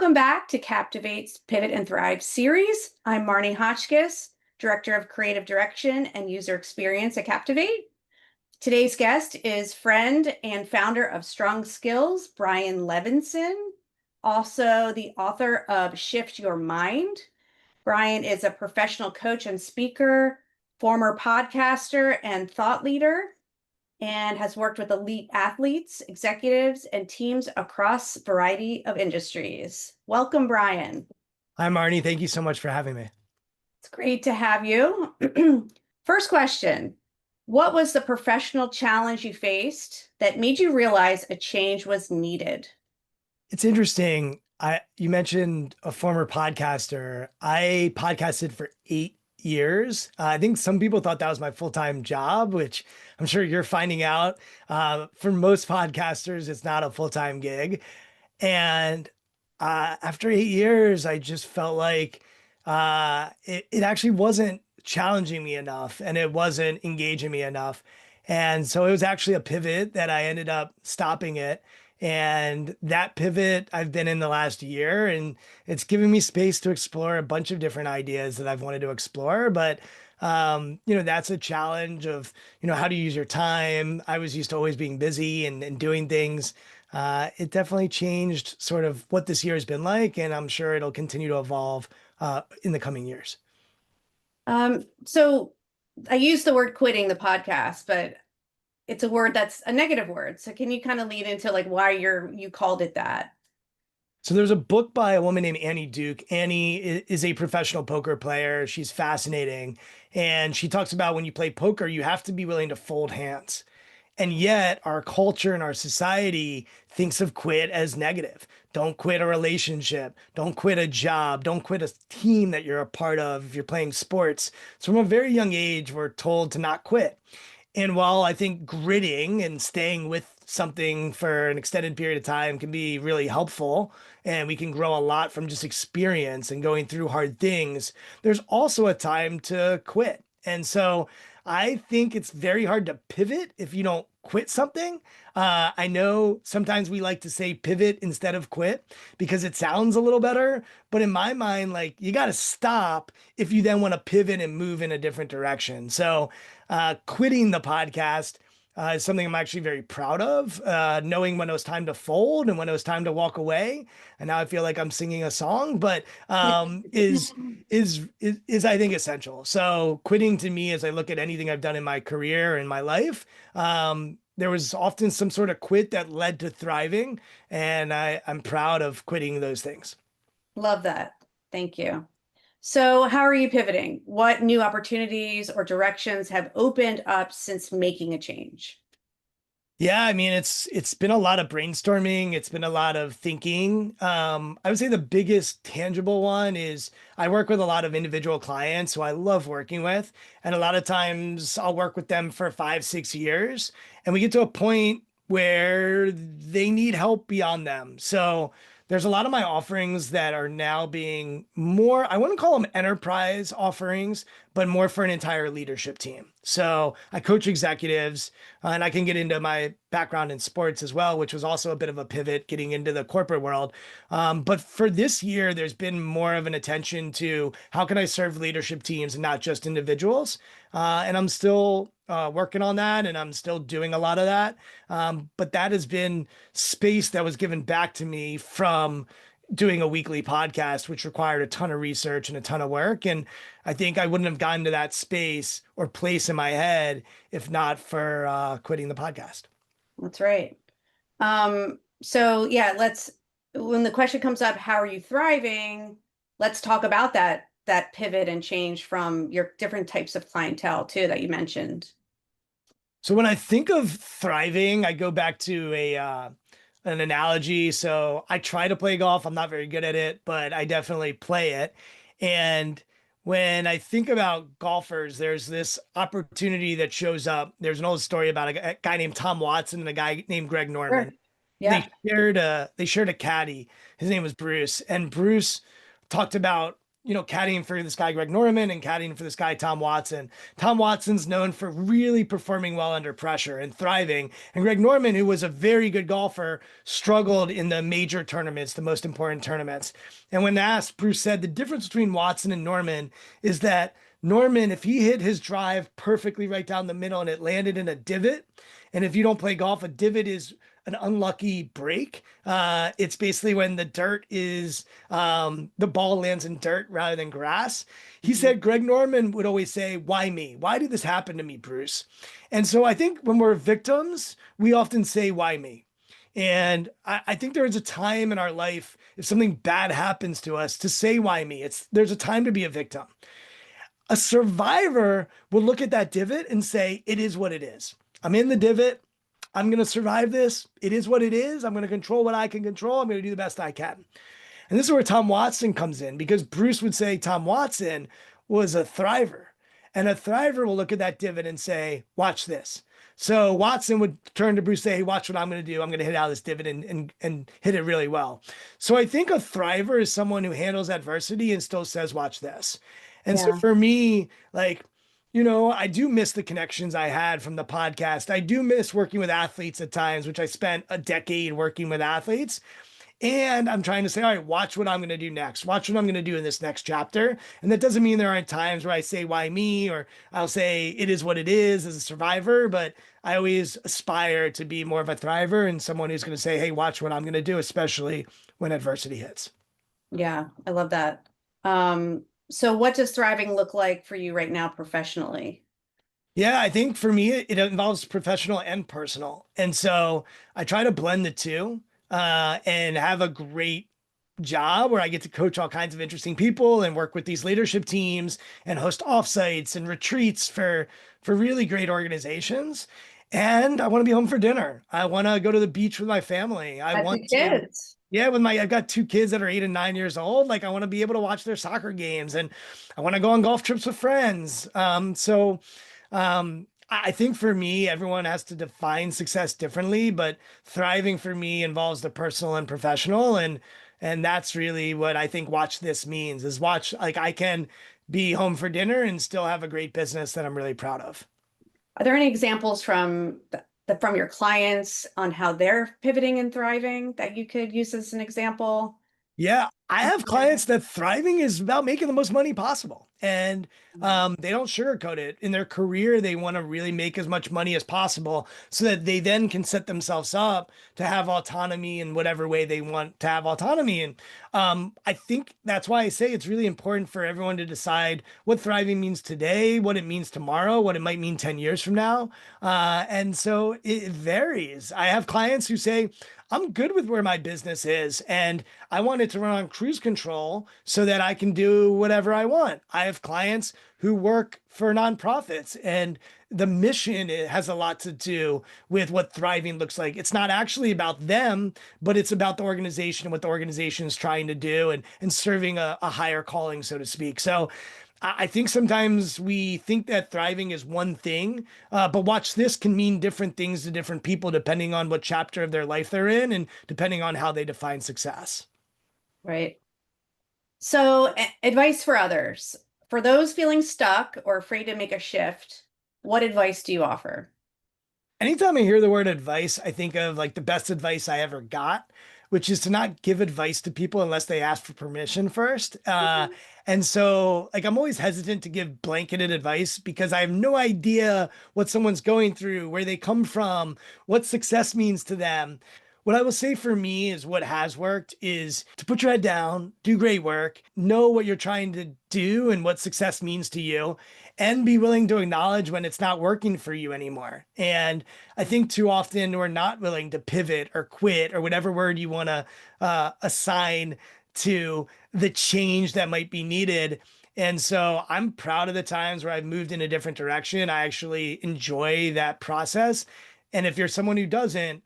Welcome back to Kaptivate's Pivot and Thrive series. I'm Marni Hotchkiss, Director of Creative Direction and User Experience at Kaptivate. Today's guest is friend and founder of Strong Skills, Brian Levenson, also the author of Shift Your Mind. Brian is a professional coach and speaker, former podcaster and thought leader, and has worked with elite athletes, executives, and teams across a variety of industries. Welcome, Brian. Hi, Marni. Thank you so much for having me. It's great to have you. First question, what was the professional challenge you faced that made you realize a change was needed? It's interesting. You mentioned a former podcaster. I podcasted for 8 years. I think some people thought that was my full-time job, which I'm sure you're finding out. For most podcasters, it's not a full-time gig. And after 8 years, I just felt like it actually wasn't challenging me enough and it wasn't engaging me enough. And so it was actually a pivot that I ended up stopping it. And that pivot I've been in the last year, and it's given me space to explore a bunch of different ideas that I've wanted to explore. But that's a challenge of, how to use your time. I was used to always being busy and doing things. It definitely changed sort of what this year has been like, and I'm sure it'll continue to evolve in the coming years. So I use the word quitting the podcast, but it's a word that's a negative word. So can you kind of lead into like why you called it that? So there's a book by a woman named Annie Duke. Annie is a professional poker player. She's fascinating. And she talks about when you play poker, you have to be willing to fold hands. And yet our culture and our society thinks of quit as negative. Don't quit a relationship. Don't quit a job. Don't quit a team that you're a part of if you're playing sports. So from a very young age, we're told to not quit. And while I think gritting and staying with something for an extended period of time can be really helpful, and we can grow a lot from just experience and going through hard things, there's also a time to quit. And so I think it's very hard to pivot if you don't quit something. I know sometimes we like to say pivot instead of quit because it sounds a little better. But in my mind, like you got to stop if you then want to pivot and move in a different direction. So quitting the podcast is something I'm actually very proud of, knowing when it was time to fold and when it was time to walk away. And now I feel like I'm singing a song, but is I think essential. So quitting to me, as I look at anything I've done in my career and my life, there was often some sort of quit that led to thriving, and I'm proud of quitting those things. Love that. Thank you. So how are you pivoting? What new opportunities or directions have opened up since making a change? Yeah, I mean, it's been a lot of brainstorming. It's been a lot of thinking. I would say the biggest tangible one is I work with a lot of individual clients who I love working with. And a lot of times I'll work with them for 5, 6 years, and we get to a point where they need help beyond them. So there's a lot of my offerings that are now being more, I wouldn't call them enterprise offerings, but more for an entire leadership team. So I coach executives, and I can get into my background in sports as well, which was also a bit of a pivot getting into the corporate world. But for this year, there's been more of an attention to how can I serve leadership teams and not just individuals. And I'm still working on that, and I'm still doing a lot of that. But that has been space that was given back to me from doing a weekly podcast, which required a ton of research and a ton of work. And I think I wouldn't have gotten to that space or place in my head if not for quitting the podcast. That's right. So yeah, when the question comes up, how are you thriving? Let's talk about that pivot and change from your different types of clientele too that you mentioned. So when I think of thriving, I go back to an analogy. So I try to play golf. I'm not very good at it, but I definitely play it. And when I think about golfers, there's this opportunity that shows up. There's an old story about a guy named Tom Watson and a guy named Greg Norman. Sure. Yeah. They shared a caddy. His name was Bruce, and Bruce talked about caddying for this guy, Greg Norman, and caddying for this guy, Tom Watson. Tom Watson's known for really performing well under pressure and thriving. And Greg Norman, who was a very good golfer, struggled in the major tournaments, the most important tournaments. And when asked, Bruce said the difference between Watson and Norman is that Norman, if he hit his drive perfectly right down the middle and it landed in a divot, and if you don't play golf, a divot is an unlucky break. It's basically when the dirt is the ball lands in dirt rather than grass. He said Greg Norman would always say, "Why me? Why did this happen to me, Bruce?" And so I think when we're victims, we often say, "Why me?" And I think there is a time in our life, if something bad happens to us, to say, "Why me?" There's a time to be a victim. A survivor will look at that divot and say, "It is what it is. I'm in the divot. I'm going to survive this. It is what it is. I'm going to control what I can control. I'm going to do the best I can." And this is where Tom Watson comes in, because Bruce would say Tom Watson was a thriver. And a thriver will look at that divot and say, "Watch this." So Watson would turn to Bruce and say, "Hey, watch what I'm going to do. I'm going to hit out of this divot and hit it really well." So I think a thriver is someone who handles adversity and still says, "Watch this." And so Yeah. for me, like, I do miss the connections I had from the podcast. I do miss working with athletes at times, which I spent a decade working with athletes. And I'm trying to say, all right, watch what I'm going to do next. Watch what I'm going to do in this next chapter. And that doesn't mean there aren't times where I say, "Why me?" Or I'll say, "It is what it is" as a survivor. But I always aspire to be more of a thriver and someone who's going to say, "Hey, watch what I'm going to do," especially when adversity hits. Yeah, I love that. So what does thriving look like for you right now professionally? Yeah, I think for me, it involves professional and personal. And so I try to blend the two and have a great job where I get to coach all kinds of interesting people and work with these leadership teams and host offsites and retreats for really great organizations. And I want to be home for dinner. I want to go to the beach with my family. I At the want to, kids. yeah, I've got two kids that are 8 and 9 years old. Like I want to be able to watch their soccer games and I want to go on golf trips with friends. I think for me, everyone has to define success differently, but thriving for me involves the personal and professional. And that's really what I think watch this means is watch, like I can be home for dinner and still have a great business that I'm really proud of. Are there any examples from from your clients on how they're pivoting and thriving that you could use as an example? Yeah, I have clients that thriving is about making the most money possible. And they don't sugarcoat it. In their career, they want to really make as much money as possible so that they then can set themselves up to have autonomy in whatever way they want to have autonomy. And I think that's why I say it's really important for everyone to decide what thriving means today, what it means tomorrow, what it might mean 10 years from now. And so it varies. I have clients who say, "I'm good with where my business is and I want it to run on cruise control so that I can do whatever I want." I have clients who work for nonprofits and the mission it has a lot to do with what thriving looks like. It's not actually about them, but it's about the organization and what the organization is trying to do and serving a higher calling, so to speak. So I think sometimes we think that thriving is one thing, but watch this can mean different things to different people depending on what chapter of their life they're in and depending on how they define success. Right. So, advice for others. For those feeling stuck or afraid to make a shift, what advice do you offer? Anytime I hear the word advice, I think of like the best advice I ever got, which is to not give advice to people unless they ask for permission first. Mhm. And so, like, I'm always hesitant to give blanketed advice because I have no idea what someone's going through, where they come from, what success means to them. What I will say for me is what has worked is to put your head down, do great work, know what you're trying to do and what success means to you, and be willing to acknowledge when it's not working for you anymore. And I think too often we're not willing to pivot or quit or whatever word you want to assign to the change that might be needed. And so I'm proud of the times where I've moved in a different direction. I actually enjoy that process. And if you're someone who doesn't,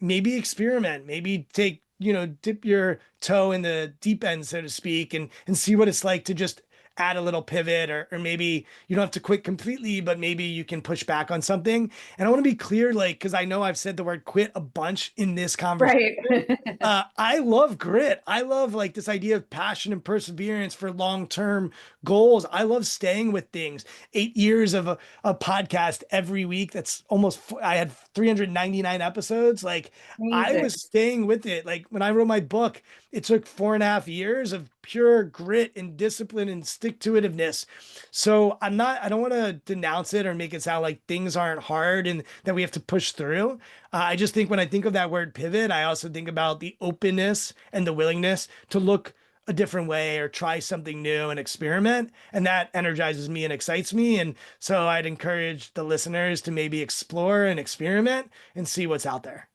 maybe experiment, maybe dip your toe in the deep end, so to speak, and see what it's like to just add a little pivot, or maybe you don't have to quit completely, but maybe you can push back on something. And I want to be clear, like, because I know I've said the word quit a bunch in this conversation. Right. I love grit. I love like this idea of passion and perseverance for long-term goals. I love staying with things. 8 years of a podcast every week. That's almost, I had 399 episodes. Like I Amazing. was staying with it. Like when I wrote my book, it took 4.5 years of pure grit and discipline and stick-to-itiveness. So I don't want to denounce it or make it sound like things aren't hard and that we have to push through. I just think when I think of that word pivot, I also think about the openness and the willingness to look a different way or try something new and experiment. And that energizes me and excites me. And so I'd encourage the listeners to maybe explore and experiment and see what's out there.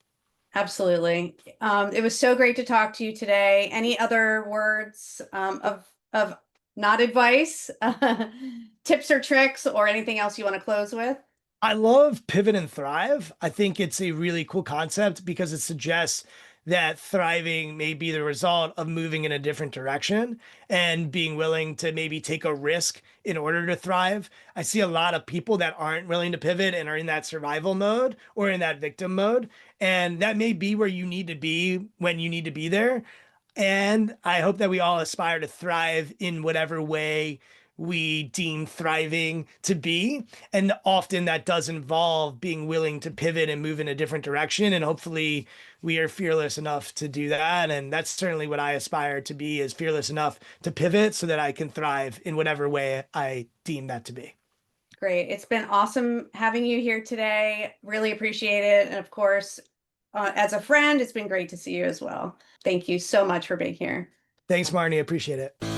Absolutely. It was so great to talk to you today. Any other words of not advice, tips or tricks, or anything else you want to close with? I love pivot and thrive. I think it's a really cool concept because it suggests that thriving may be the result of moving in a different direction and being willing to maybe take a risk in order to thrive. I see a lot of people that aren't willing to pivot and are in that survival mode or in that victim mode. And that may be where you need to be when you need to be there. And I hope that we all aspire to thrive in whatever way we deem thriving to be. And often that does involve being willing to pivot and move in a different direction. And hopefully we are fearless enough to do that. And that's certainly what I aspire to be, is fearless enough to pivot so that I can thrive in whatever way I deem that to be. Great. It's been awesome having you here today. Really appreciate it. And of course, as a friend, it's been great to see you as well. Thank you so much for being here. Thanks, Marni. Appreciate it.